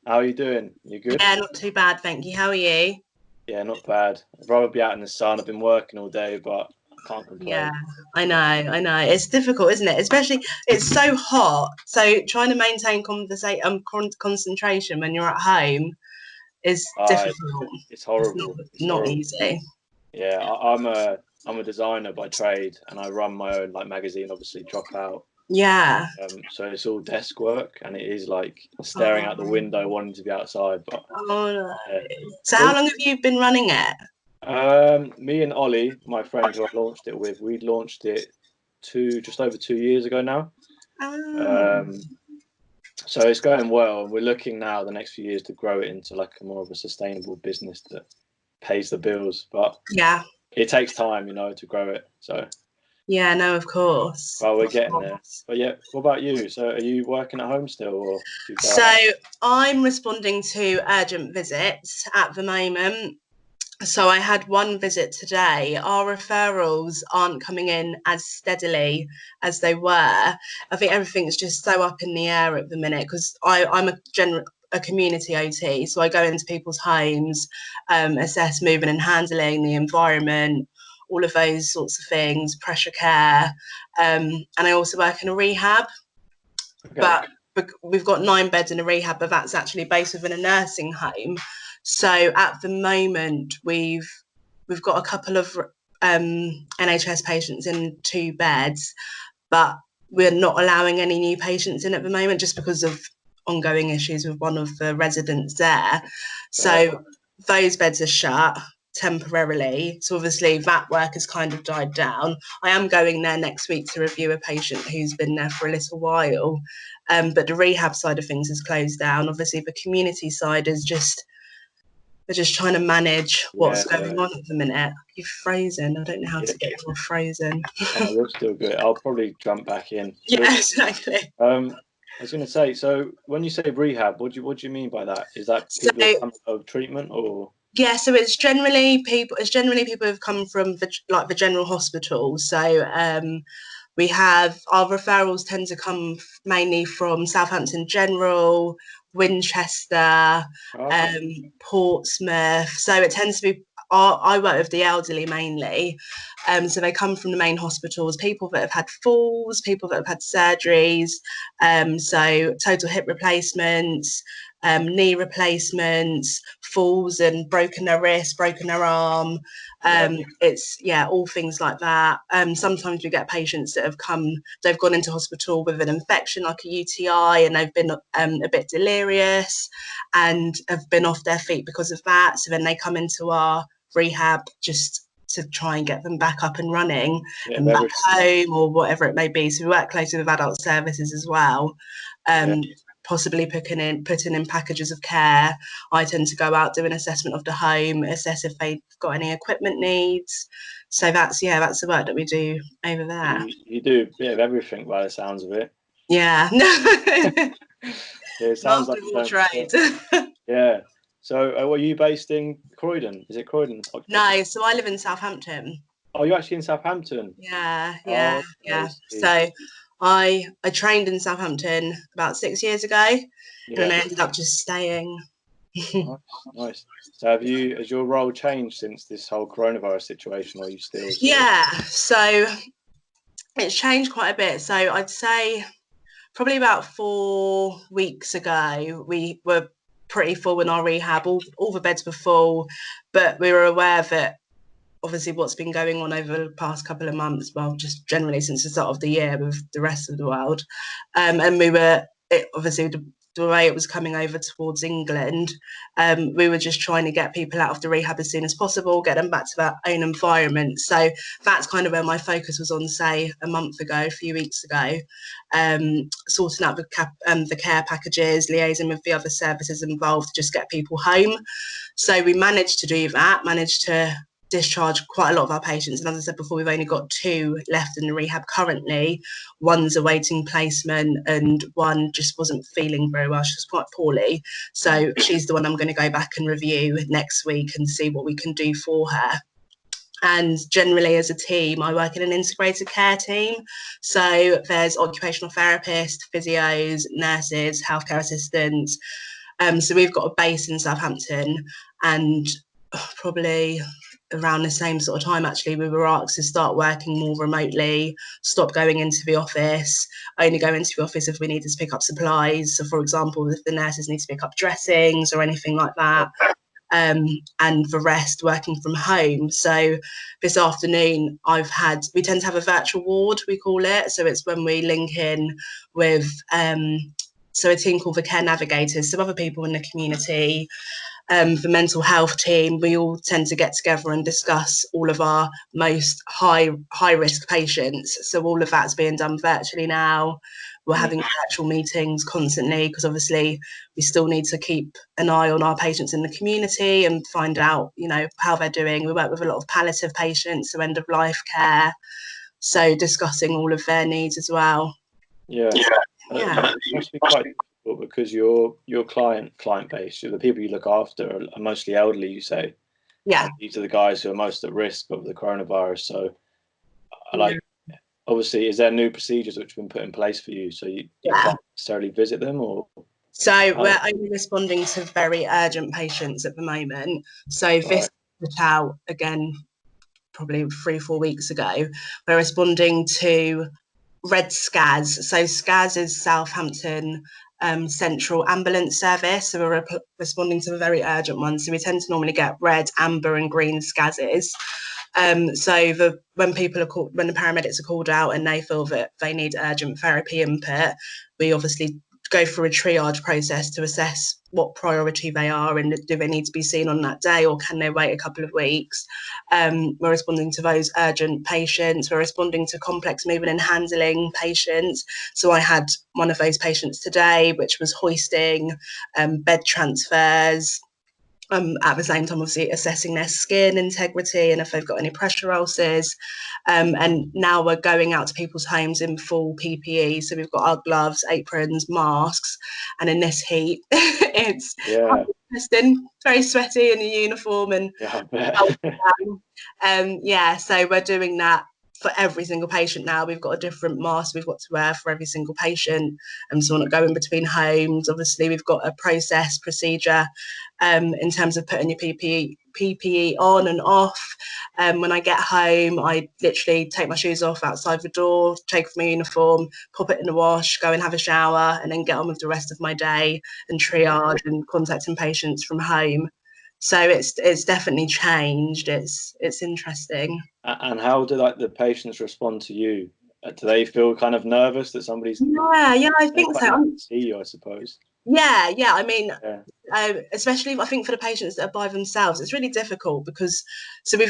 How are you doing? You good? Yeah, not too bad, thank you. How are you? Yeah, not bad. I'd rather be out in the sun. I've been working all day, but I can't Yeah, complain. I know. It's difficult, isn't it? Especially it's so hot. So trying to maintain concentration when you're at home is Uh, difficult. it's It's horrible. It's not horrible. easy. Yeah, I'm a designer by trade, and I run my own like magazine, obviously Dropout. Yeah. So it's all desk work, and it is like staring out the Oh, window, wanting to be outside. But oh no. yeah, So how cool. long have you been running it? Me and Ollie, my friend who I launched it with, we launched it just over 2 years ago now. Oh, Um, So it's going well, and we're looking now the next few years to grow it into like a more of a sustainable business that pays the bills. But yeah. it takes time, to grow it. So, Yeah, no, of course. well, we're Of getting there. course. But yeah, what about you? So, are you working at home still, or do you go So out? I'm responding to urgent visits at the moment. So I had one visit today. Our referrals aren't coming in as steadily as they were. I think everything's just so up in the air at the minute because I'm a community OT, so I go into people's homes, assess moving and handling, the environment, all of those sorts of things, pressure care, and I also work in a rehab. Okay. But we've got 9 beds in a rehab, but that's actually based within a nursing home. So at the moment, we've got a couple of NHS patients in 2 beds, but we're not allowing any new patients in at the moment just because of ongoing issues with one of the residents there. Right. So those beds are shut temporarily. So obviously that work has kind of died down. I am going there next week to review a patient who's been there for a little while. But the rehab side of things is closed down. Obviously the community side is just they're just trying to manage Yeah, what's going on at the minute. You're frozen. I don't know how yeah. to get you frozen. Oh, you're still good. I'll probably jump back in. So, Yeah, exactly. I was going to say, so when you say rehab, what do you mean by that? Is that So people that come out of treatment, or? yeah, so it's generally people who've come from the general hospital. So we have our referrals tend to come mainly from Southampton General, Winchester, Oh, okay. Portsmouth. So it tends to be. I work with the elderly mainly, so they come from the main hospitals. People that have had falls, people that have had surgeries, so total hip replacements, knee replacements, falls and broken their wrist, broken their arm. Right. It's all things like that. Sometimes we get patients that they've gone into hospital with an infection like a UTI, and they've been a bit delirious and have been off their feet because of that. So then they come into our rehab just to try and get them back up and running Yeah, and back everything. home or whatever it may be. So we work closely with adult services as well. Yeah. Um, Possibly putting in packages of care. I tend to go out, do an assessment of the home, assess if they've got any equipment needs. So that's the work that we do over there. You do a bit of everything by the sounds of it. Yeah. Yeah, it sounds Master like of you all don't stop. trades. Yeah. So, were you based in Croydon? Is it Croydon Occupational? No, so I live in Southampton. Oh, you're actually in Southampton. Yeah, yeah, Oh, I yeah. see. So I trained in Southampton about 6 years ago, and then Yeah. I ended up just staying. Nice, nice. So, has your role changed since this whole coronavirus situation, or are you still sort of? Yeah, so it's changed quite a bit. So I'd say probably about 4 weeks ago, we were pretty full in our rehab. All the beds were full, but we were aware that obviously what's been going on over the past couple of months, well, just generally since the start of the year with the rest of the world. And obviously the way it was coming over towards England, we were just trying to get people out of the rehab as soon as possible, get them back to their own environment. So that's kind of where my focus was on, say, a few weeks ago, sorting out the care packages, liaising with the other services involved to just get people home. So we managed to do that, managed to discharge quite a lot of our patients. And as I said before, we've only got 2 left in the rehab currently. One's awaiting placement and one just wasn't feeling very well. She was quite poorly. So she's the one I'm going to go back and review next week and see what we can do for her. And generally as a team, I work in an integrated care team. So there's occupational therapists, physios, nurses, healthcare assistants, So we've got a base in Southampton, and probably around the same sort of time, actually, we were asked to start working more remotely, stop going into the office, only go into the office if we needed to pick up supplies. So, for example, if the nurses need to pick up dressings or anything like that, and the rest working from home. So this afternoon, we tend to have a virtual ward, we call it. So it's when we link in with a team called the Care Navigators, so other people in the community, the mental health team. We all tend to get together and discuss all of our most high risk patients. So all of that's being done virtually now. We're having virtual meetings constantly because obviously we still need to keep an eye on our patients in the community and find out, how they're doing. We work with a lot of palliative patients, so end of life care. So discussing all of their needs as well. Yeah. It must be quite difficult because your client base, the people you look after, are mostly elderly, you say. Yeah. These are the guys who are most at risk of the coronavirus. So, obviously, is there new procedures which have been put in place for you so you can't necessarily visit them, or? So we're only responding to very urgent patients at the moment. So this put out again probably 3-4 weeks ago. We're responding to Red SCAS. So SCAS is Southampton Central Ambulance Service. So we're responding to a very urgent one. So we tend to normally get red, amber, and green SCASs. When the paramedics are called out and they feel that they need urgent therapy input, we obviously go through a triage process to assess what priority they are and do they need to be seen on that day or can they wait a couple of weeks. We're responding to those urgent patients. We're responding to complex moving and handling patients. So I had one of those patients today, which was hoisting, bed transfers, at the same time, obviously, assessing their skin integrity and if they've got any pressure ulcers. And now we're going out to people's homes in full PPE. So we've got our gloves, aprons, masks. And in this heat, it's very sweaty in the uniform. And so we're doing that for every single patient now. We've got a different mask we've got to wear for every single patient, and so we're not going between homes. Obviously, we've got a procedure in terms of putting your PPE on and off. When I get home, I literally take my shoes off outside the door, take off my uniform, pop it in the wash, go and have a shower, and then get on with the rest of my day and triage and contacting patients from home. So it's definitely changed. It's interesting. And how do the patients respond to you? Do they feel kind of nervous that somebody's? Yeah, I think so. See you, I suppose. Yeah. I mean, especially I think for the patients that are by themselves, it's really difficult because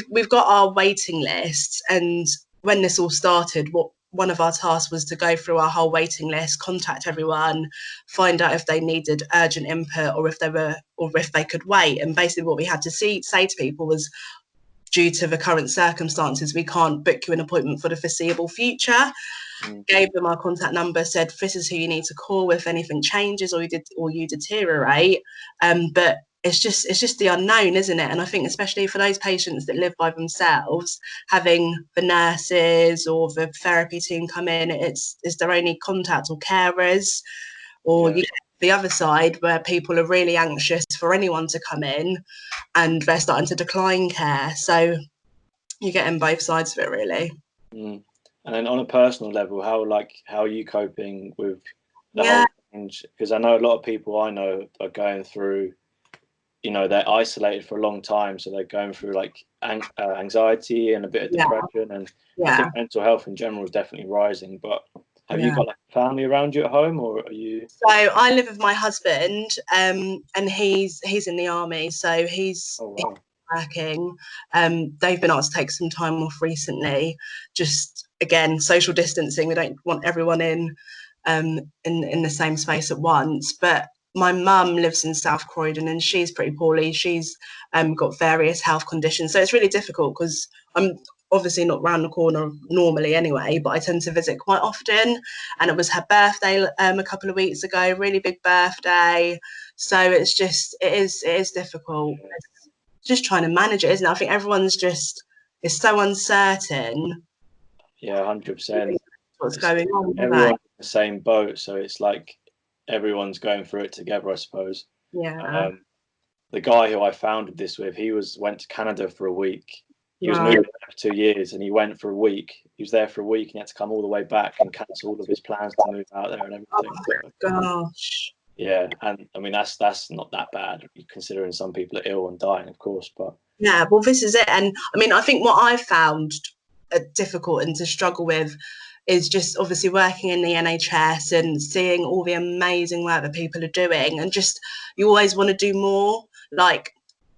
we've got our waiting lists, and when this all started, one of our tasks was to go through our whole waiting list, contact everyone, find out if they needed urgent input or if they could wait. And basically what we had to say to people was, due to the current circumstances, we can't book you an appointment for the foreseeable future. Gave them our contact number, said this is who you need to call if anything changes or you deteriorate. But it's just the unknown, isn't it? And I think especially for those patients that live by themselves, having the nurses or the therapy team come in, it's their only contact, or carers, or you get the other side where people are really anxious for anyone to come in and they're starting to decline care. So you're getting both sides of it, really. And then on a personal level, how are you coping with the whole change? Because I know a lot of people I know are going through, they're isolated for a long time, so they're going through anxiety and a bit of depression, and I think mental health in general is definitely rising. But have you got family around you at home, or are you? So I live with my husband, and he's in the army, so he's working. They've been asked to take some time off recently. Just again, social distancing. We don't want everyone in the same space at once. But my mum lives in South Croydon and she's pretty poorly. She's got various health conditions, so it's really difficult because I'm obviously not round the corner normally anyway, but I tend to visit quite often. And it was her birthday a couple of weeks ago, really big birthday. So it is difficult. It's just trying to manage it, isn't it? I think everyone's it's so uncertain. Yeah, 100%. What's going on? Everyone's in the same boat, so it's like everyone's going through it together, I suppose. Yeah. The guy who I founded this with, he went to Canada for a week. He was Right. moving there for 2 years, and he went for a week. He was there for a week, and he had to come all the way back and cancel all of his plans to move out there and everything. Oh, gosh. Yeah, and I mean that's not that bad considering some people are ill and dying, of course. But yeah, well, this is it. And I mean, I think what I found difficult and to struggle with is just obviously working in the NHS and seeing all the amazing work that people are doing, and just you always want to do more. Like,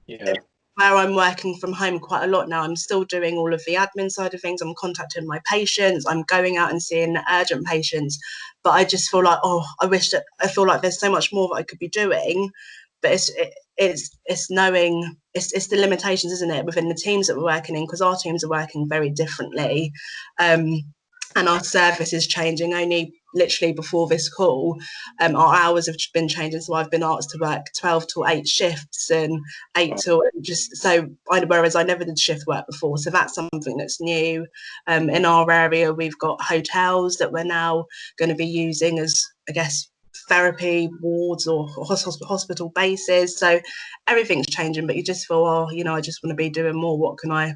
yeah, where I'm working from home quite a lot now, I'm still doing all of the admin side of things. I'm contacting my patients, I'm going out and seeing urgent patients, but I just feel like, I feel like there's so much more that I could be doing. But it's knowing it's the limitations, isn't it, within the teams that we're working in, because our teams are working very differently, and our service is changing. Only literally before this call, our hours have been changing, so I've been asked to work 12 to 8 shifts and 8 till just so whereas I never did shift work before, so that's something that's new. In our area, we've got hotels that we're now going to be using as, I guess, therapy wards or hospital bases, so everything's changing, but you just feel, oh, I just want to be doing more. What can I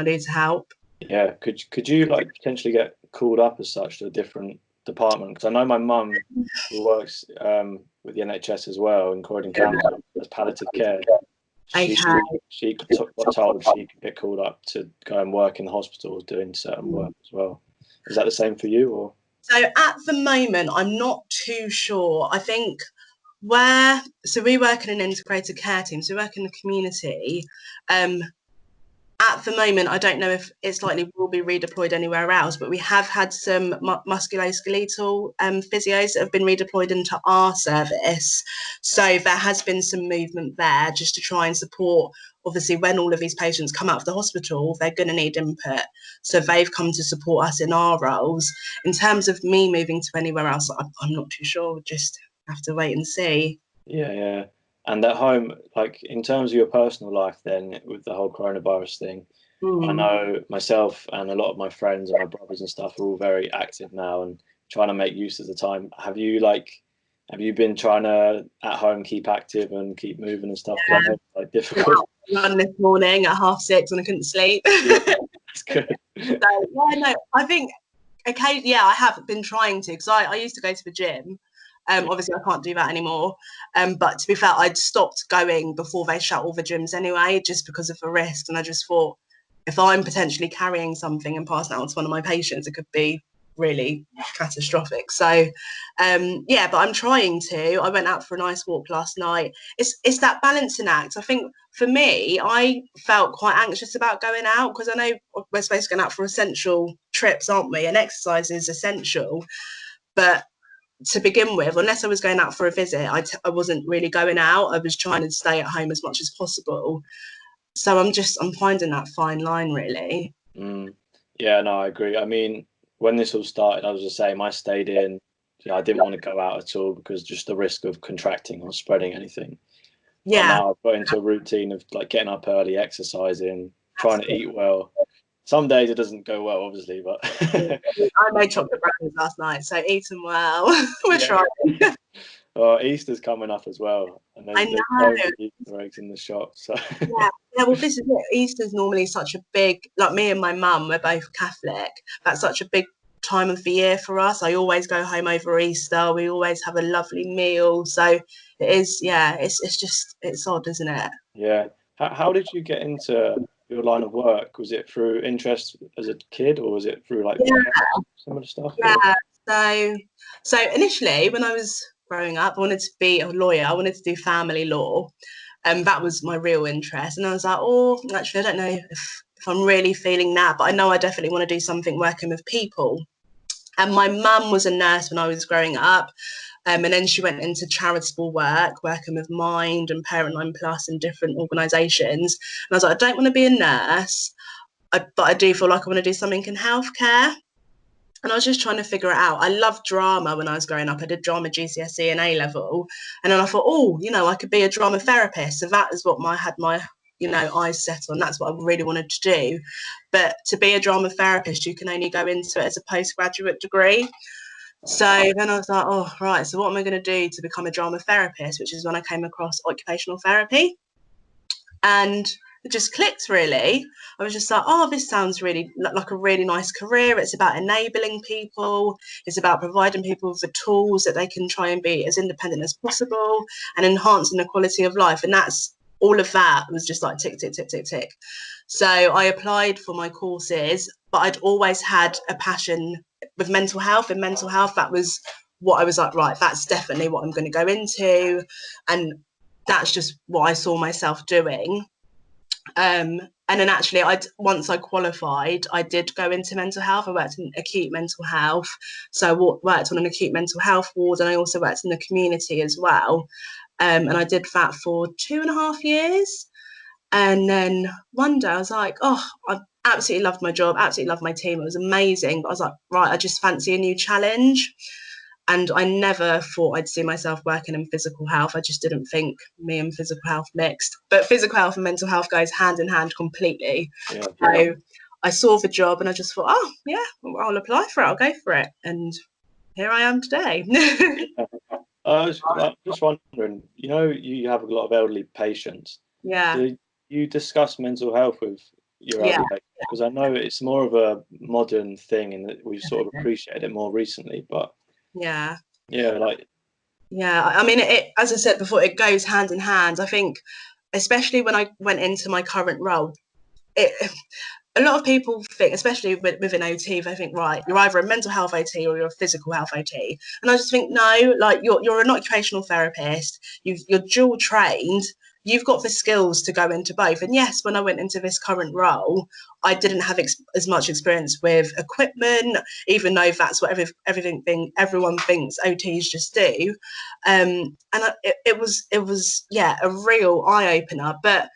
do to help? yeah. Could you like potentially get called up as such to a different department? Because I know my mum, who works with the NHS as well in Croydon Council as palliative care. She got told she could get called up to go and work in the hospitals doing certain work as well. Is that the same for you, or? So at the moment, I'm not too sure. I think we work in an integrated care team, so we work in the community. At the moment, I don't know if it's likely we'll be redeployed anywhere else, but we have had some musculoskeletal physios that have been redeployed into our service. So there has been some movement there just to try and support. Obviously, when all of these patients come out of the hospital, they're going to need input. So they've come to support us in our roles. In terms of me moving to anywhere else, I'm not too sure. We'll just have to wait and see. Yeah, yeah. And at home, like in terms of your personal life, then with the whole coronavirus thing, I know myself and a lot of my friends and my brothers and stuff are all very active now and trying to make use of the time. Have you been trying to at home keep active and keep moving and stuff? Yeah. I know it's like difficult. Run this morning at 6:30 and I couldn't sleep. Yeah, that's good. So, yeah, no, I think occasionally, I have been trying to, because I used to go to the gym. Obviously, I can't do that anymore. But to be fair, I'd stopped going before they shut all the gyms anyway, just because of the risk. And I just thought, if I'm potentially carrying something and passing it on to one of my patients, it could be really catastrophic. So, but I'm trying to. I went out for a nice walk last night. It's that balancing act. I think for me, I felt quite anxious about going out, because I know we're supposed to go out for essential trips, aren't we? And exercise is essential. But to begin with, unless I was going out for a visit, I wasn't really going out. I was trying to stay at home as much as possible. So I'm finding that fine line, really. Yeah, no, I agree. I mean, when this all started, I was the same. I stayed in. I didn't want to go out at all because just the risk of contracting or spreading anything. But Yeah. now I've got into a routine of like getting up early, exercising, trying to eat well. Some days it doesn't go well, obviously, but I made chocolate brownies last night, so eating well. We're trying. Easter's coming up as well, and I there's know. so many Easter eggs in the shop. So Yeah. Well, this is it. Easter's normally such a big, like me and my mum, we're both Catholic. That's such a big time of the year for us. I always go home over Easter. We always have a lovely meal. So it is, it's odd, isn't it? yeah. How did you get into your line of work? Was it through interest as a kid, or was it through like some of the stuff? Yeah. So initially, when I was growing up, I wanted to be a lawyer. I wanted to do family law. And that was my real interest. And I was like, oh, actually, I don't know if I'm really feeling that, but I know I definitely want to do something working with people. And my mum was a nurse when I was growing up. And then she went into charitable work, working with Mind and Parent 9 Plus and different organisations. And I was like, I don't want to be a nurse, but I do feel like I want to do something in healthcare. And I was just trying to figure it out. I loved drama when I was growing up. I did drama GCSE and A level. And then I thought, I could be a drama therapist. So that is what I had my eyes set on. That's what I really wanted to do. But to be a drama therapist, you can only go into it as a postgraduate degree. So then I was like, oh, right, so what am I going to do to become a drama therapist, which is when I came across occupational therapy. And it just clicked, really. I was just like, oh, this sounds really like a really nice career. It's about enabling people. It's about providing people with the tools that they can try and be as independent as possible and enhancing the quality of life. And that's all of that was just like tick, tick, tick, tick, tick. So I applied for my courses, but I'd always had a passion with mental health. And mental health, that was what I was like, right, that's definitely what I'm going to go into. And that's just what I saw myself doing. And then actually, once I qualified, I did go into mental health. I worked in acute mental health. So I worked on an acute mental health ward, and I also worked in the community as well. And I did that for 2.5 years. And then one day I was like, oh, I absolutely loved my job, absolutely loved my team. It was amazing. But I was like, right, I just fancy a new challenge. And I never thought I'd see myself working in physical health. I just didn't think me and physical health mixed. But physical health and mental health goes hand in hand completely. Yeah. So I saw the job and I just thought, oh, yeah, I'll apply for it. I'll go for it. And here I am today. I was just wondering, you have a lot of elderly patients. Yeah. Do you discuss mental health with your elderly patients? Because I know it's more of a modern thing and that we've sort of appreciated it more recently, but yeah, like. Yeah, I mean, as I said before, it goes hand in hand. I think, especially when I went into my current role, a lot of people think, especially within OT, they think, right, you're either a mental health OT or you're a physical health OT. And I just think, no, like you're an occupational therapist, you're dual trained, you've got the skills to go into both. And yes, when I went into this current role, I didn't have as much experience with equipment, even though that's what everyone thinks OTs just do. And it was a real eye opener. But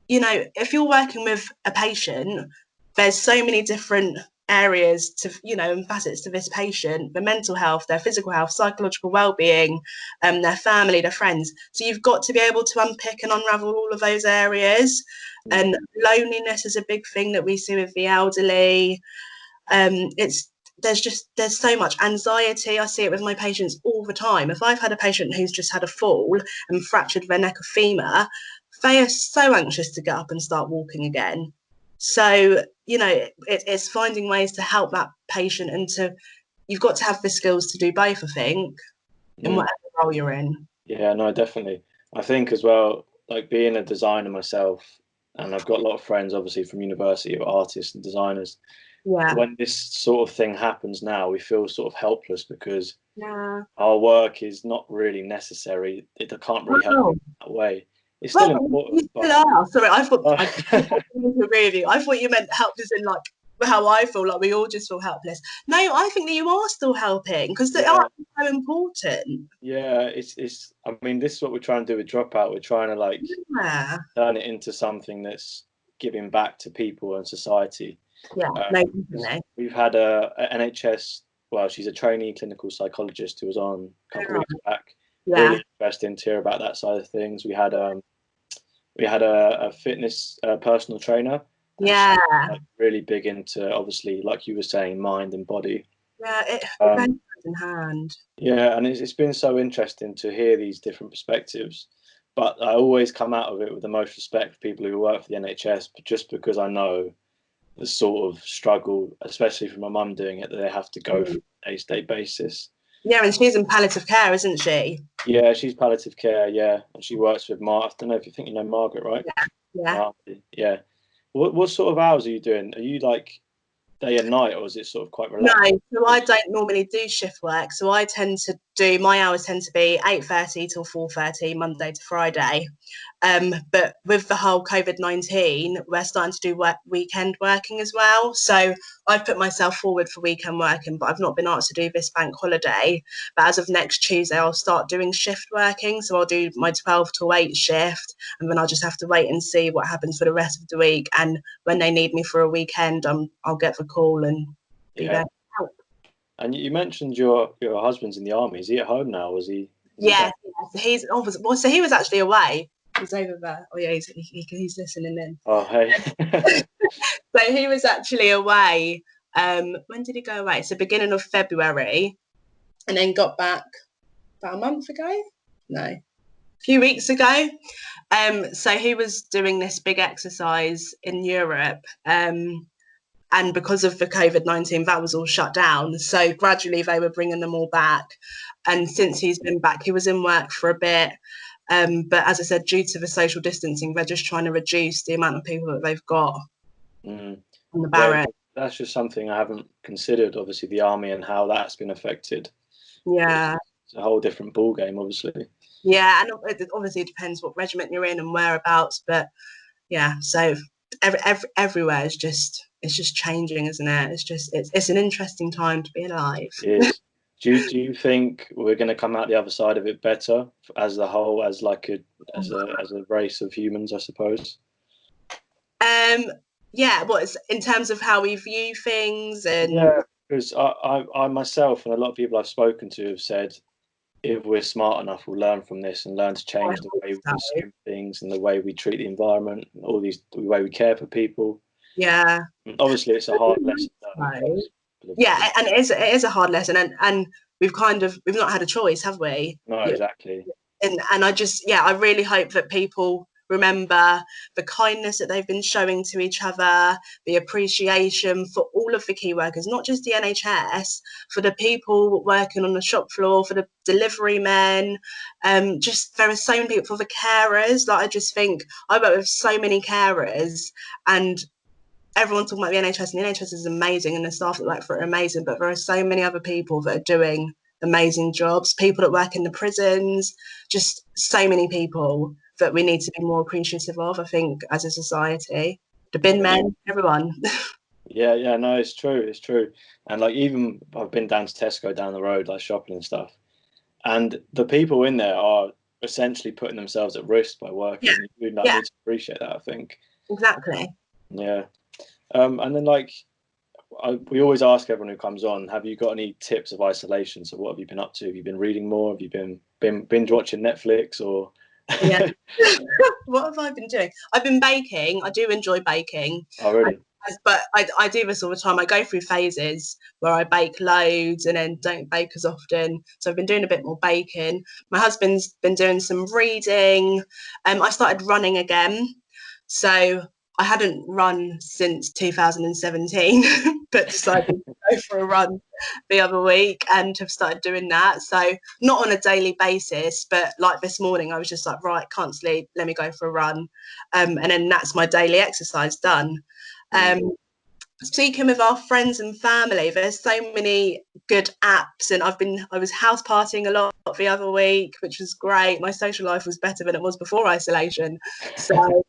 if you're working with a patient, there's so many different areas to, and facets to this patient: the mental health, their physical health, psychological well-being, their family, their friends. So you've got to be able to unpick and unravel all of those areas. And loneliness is a big thing that we see with the elderly. There's so much anxiety. I see it with my patients all the time. If I've had a patient who's just had a fall and fractured their neck or femur, they are so anxious to get up and start walking again. So, it's finding ways to help that patient, and you've got to have the skills to do both, I think, in whatever role you're in. Yeah, no, definitely. I think as well, like being a designer myself, and I've got a lot of friends, obviously, from university of artists and designers. Yeah. When this sort of thing happens now, we feel sort of helpless because Yeah. our work is not really necessary. It can't really help in that way. It's still important. But... Sorry, I thought I thought you meant help as in like how I feel, like we all just feel helpless. No, I think that you are still helping because the art is so important. Yeah, it's. I mean, this is what we're trying to do with Dropout. We're trying to turn it into something that's giving back to people and society. Yeah, definitely. We've had a NHS. Well, she's a trainee clinical psychologist who was on a couple of weeks back. Yeah. Really interesting to hear about that side of things. We had a fitness personal trainer. Yeah. Really big into, obviously, like you were saying, mind and body. Yeah, it goes hand in hand. Yeah, and it's been so interesting to hear these different perspectives. But I always come out of it with the most respect for people who work for the NHS, just because I know the sort of struggle, especially for my mum doing it, that they have to go through on a day-to-day basis. Yeah, and she's in palliative care, isn't she? Yeah, she's palliative care, yeah. And she works with I don't know if you think you know Margaret, right? Yeah. Yeah. What sort of hours are you doing? Are you like day and night, or is it sort of quite relaxed? No, so I don't normally do shift work. So I tend to do, my hours tend to be 8:30 till 4:30, Monday to Friday. But with the whole COVID-19, we're starting to do weekend working as well. So I've put myself forward for weekend working, but I've not been asked to do this bank holiday. But as of next Tuesday, I'll start doing shift working. So I'll do my 12 to 8 shift, and then I'll just have to wait and see what happens for the rest of the week. And when they need me for a weekend, I'll get the call and be there to help. And you mentioned your husband's in the army. Is he at home now? Was he? Yeah, so he was actually away. He's over there. Oh yeah, he's listening in. Oh hey. So he was actually away. When did he go away? So beginning of February. and then got back about a month ago. No, a few weeks ago. So he was doing this big exercise in Europe. And because of the COVID-19, that was all shut down. So gradually they were bringing them all back. And since he's been back, he was in work for a bit. But as I said, due to the social distancing, they're just trying to reduce the amount of people that they've got on the barrack. That's just something I haven't considered, obviously, the army and how that's been affected. Yeah. It's a whole different ball game, obviously. Yeah, and it obviously depends what regiment you're in and whereabouts. But yeah, so everywhere is just, it's just changing, isn't it? It's an interesting time to be alive. It is. Do you think we're going to come out the other side of it better as a whole, as a race of humans, I suppose? Yeah, it's in terms of how we view things, and yeah, because I myself and a lot of people I've spoken to have said, if we're smart enough, we'll learn from this and learn to change the way we consume things and the way we treat the environment, and the way we care for people. Yeah. Obviously, it's a hard lesson. Yeah, and it is a hard lesson, and we've not had a choice, have we? No, exactly. And I really hope that people remember the kindness that they've been showing to each other, the appreciation for all of the key workers, not just the NHS, for the people working on the shop floor, for the delivery men, just there are so many people, for the carers. Like, I just think I work with so many carers, and everyone's talking about the NHS, and the NHS is amazing, and the staff that work for it are amazing, but there are so many other people that are doing amazing jobs, people that work in the prisons, just so many people that we need to be more appreciative of, I think, as a society. The bin men, everyone. Yeah, no, it's true. And like, even I've been down to Tesco down the road, like shopping and stuff, and the people in there are essentially putting themselves at risk by working. You need to appreciate that, I think. Exactly. Yeah. And then, like, we always ask everyone who comes on, have you got any tips of isolation? So what have you been up to? Have you been reading more? Have you been binge watching Netflix, or? Yeah. What have I been doing? I've been baking. I do enjoy baking. Oh, really? But I do this all the time. I go through phases where I bake loads and then don't bake as often. So I've been doing a bit more baking. My husband's been doing some reading. I started running again. So I hadn't run since 2017, but decided to go for a run the other week and have started doing that. So not on a daily basis, but like this morning, I was just like, right, can't sleep, let me go for a run. And then that's my daily exercise done. Speaking with our friends and family, there's so many good apps, and I was house partying a lot the other week, which was great. My social life was better than it was before isolation. So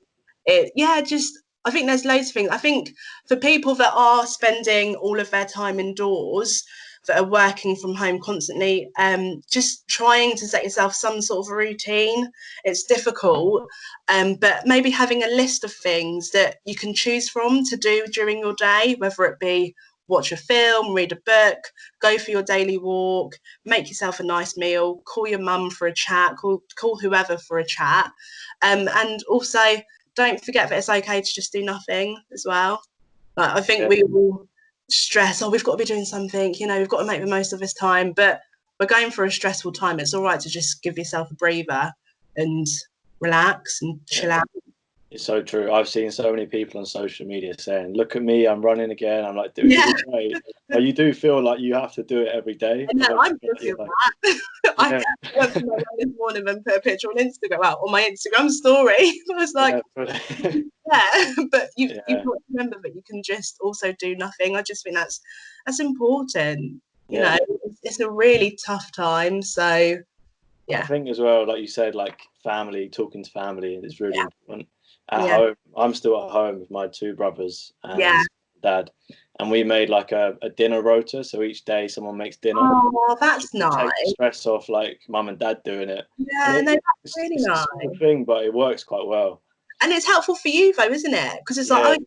I think there's loads of things. I think for people that are spending all of their time indoors, that are working from home constantly, just trying to set yourself some sort of a routine. It's difficult, but maybe having a list of things that you can choose from to do during your day, whether it be watch a film, read a book, go for your daily walk, make yourself a nice meal, call your mum for a chat, call whoever for a chat, and also don't forget that it's okay to just do nothing as well. Like, I think we all stress, we've got to be doing something, we've got to make the most of this time, but we're going through a stressful time. It's all right to just give yourself a breather and relax and chill out. It's so true. I've seen so many people on social media saying, look at me, I'm running again. I'm like, dude, you're great. But you do feel like you have to do it every day. No, I'm guilty of that. I went for my run this morning and put a picture on Instagram, on my Instagram story. I was like, but you've got to remember that you can just also do nothing. I just think that's important. It's a really tough time. So, yeah. I think as well, like you said, like family, talking to family is really important. At home, I'm still at home with my two brothers and dad, and we made like a dinner rota. So each day someone makes dinner. Oh, that's nice. Take the stress off, like mum and dad doing it. Yeah, that's really nice. It's a small thing, but it works quite well. And it's helpful for you though, isn't it? Because it's like,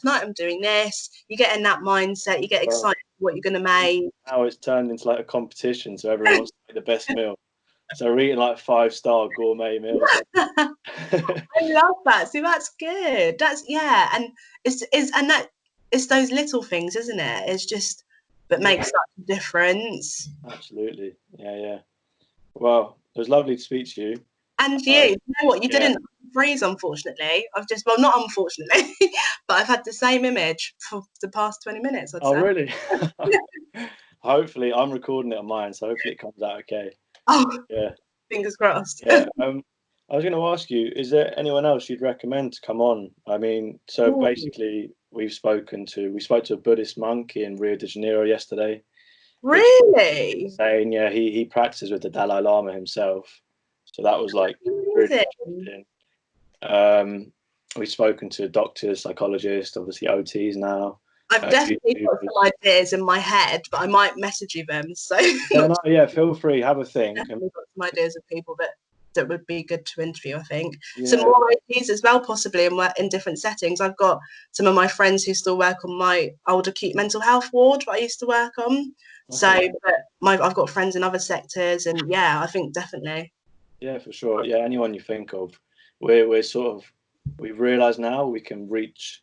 tonight I'm doing this. You get in that mindset. You get excited for what you're going to make. Now it's turned into like a competition, so everyone wants to make the best meal. So we're eating like 5-star gourmet meals. I love that. See, that's good. And it's those little things, isn't it? It's just but makes such a difference. Absolutely. Yeah. Well, it was lovely to speak to you. And you know what? You didn't freeze, unfortunately. Well, not unfortunately, but I've had the same image for the past 20 minutes, I'd say. Really? Hopefully, I'm recording it on mine, so hopefully it comes out okay. Oh, yeah. Fingers crossed. Yeah. I was going to ask you, is there anyone else you'd recommend to come on? I mean, so basically, we spoke to a Buddhist monk in Rio de Janeiro yesterday. Really? Saying, yeah, he practices with the Dalai Lama himself. So that was like really interesting. We've spoken to doctors, psychologists, obviously OTs now. I've definitely got some ideas in my head, but I might message you them. So feel free, have a think. I've got some ideas of people that would be good to interview. I think some more OTs as well, possibly in different settings. I've got some of my friends who still work on my old acute mental health ward that I used to work on. Okay. So, I've got friends in other sectors, and I think definitely. Yeah, for sure. Yeah, anyone you think of, we've realised now we can reach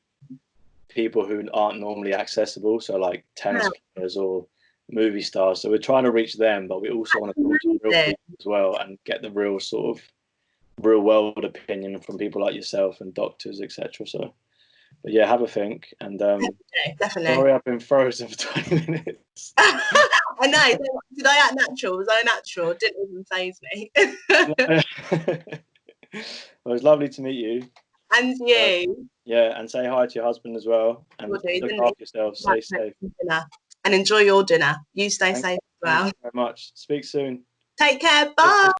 people who aren't normally accessible. So like tennis players or movie stars. So we're trying to reach them, but we also want to talk to real people as well and get the real real world opinion from people like yourself and doctors, etc. So, but yeah, have a think. And definitely. Sorry, I've been frozen for 20 minutes. I know. Did I act natural? Was I natural? It didn't even faze me. Well, it was lovely to meet you. And you. And say hi to your husband as well. And look after yourself. Stay safe. And enjoy your dinner. You stay safe as well. Thank you very much. Speak soon. Take care. Bye.